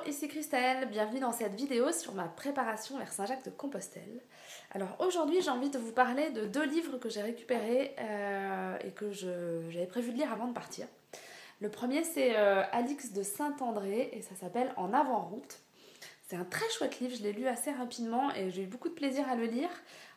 ici Christelle, bienvenue dans cette vidéo sur ma préparation vers Saint-Jacques-de-Compostelle. Alors aujourd'hui j'ai envie de vous parler de deux livres que j'ai récupérés et que j'avais prévu de lire avant de partir. Le premier c'est Alix de Saint-André et ça s'appelle En avant-route. C'est un très chouette livre, je l'ai lu assez rapidement et j'ai eu beaucoup de plaisir à le lire.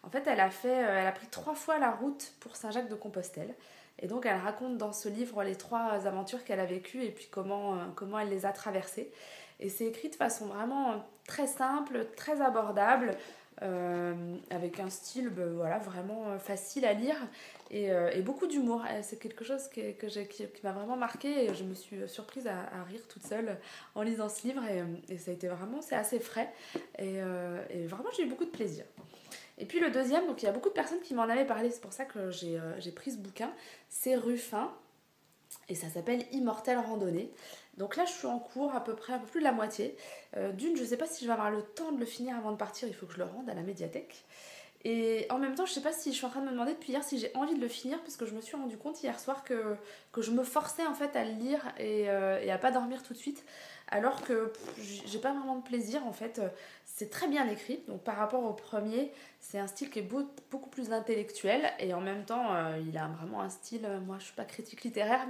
En fait elle a pris 3 fois la route pour Saint-Jacques-de-Compostelle. Et donc elle raconte dans ce livre les 3 aventures qu'elle a vécues et puis comment elle les a traversées. Et c'est écrit de façon vraiment très simple, très abordable, avec un style voilà, vraiment facile à lire et beaucoup d'humour. C'est quelque chose qui m'a vraiment marquée et je me suis surprise à rire toute seule en lisant ce livre et ça a été vraiment, c'est assez frais et vraiment j'ai eu beaucoup de plaisir. Et puis le deuxième, donc il y a beaucoup de personnes qui m'en avaient parlé, c'est pour ça que j'ai pris ce bouquin, c'est Ruffin et ça s'appelle Immortelle Randonnée. Donc là je suis en cours à peu près un peu plus de la moitié. D'une, je sais pas si je vais avoir le temps de le finir avant de partir, il faut que je le rende à la médiathèque. Et en même temps, je sais pas si je suis en train de me demander depuis hier si j'ai envie de le finir parce que je me suis rendu compte hier soir que je me forçais en fait à le lire et à pas dormir tout de suite. Alors que j'ai pas vraiment de plaisir en fait. C'est très bien écrit, donc par rapport au premier, c'est un style qui est beaucoup plus intellectuel et en même temps, il a vraiment un style. Moi, je suis pas critique littéraire,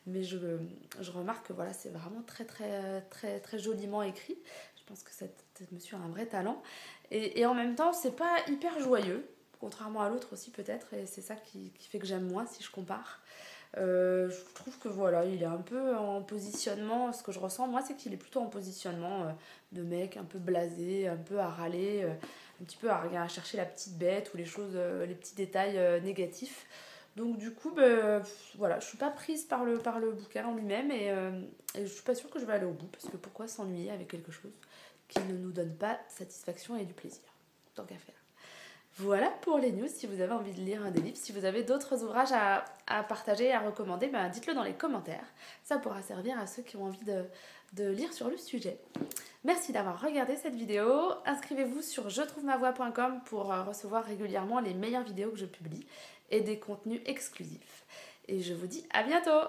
mais je remarque que voilà, c'est vraiment très joliment écrit. Je pense que cet monsieur a un vrai talent. Et en même temps, c'est pas hyper joyeux, contrairement à l'autre aussi peut-être, et c'est ça qui fait que j'aime moins si je compare. Je trouve que voilà, il est un peu en positionnement, ce que je ressens moi c'est qu'il est plutôt en positionnement de mec un peu blasé, un peu à râler, un petit peu à chercher la petite bête ou les choses, les petits détails négatifs. Donc du coup, voilà, je suis pas prise par le bouquin en lui-même et je suis pas sûre que je vais aller au bout parce que pourquoi s'ennuyer avec quelque chose qui ne nous donne pas de satisfaction et du plaisir, tant qu'à faire. Voilà pour les news, si vous avez envie de lire un des livres. Si vous avez d'autres ouvrages à partager, à recommander, dites-le dans les commentaires. Ça pourra servir à ceux qui ont envie de lire sur le sujet. Merci d'avoir regardé cette vidéo. Inscrivez-vous sur jetrouvemavoie.com pour recevoir régulièrement les meilleures vidéos que je publie et des contenus exclusifs. Et je vous dis à bientôt!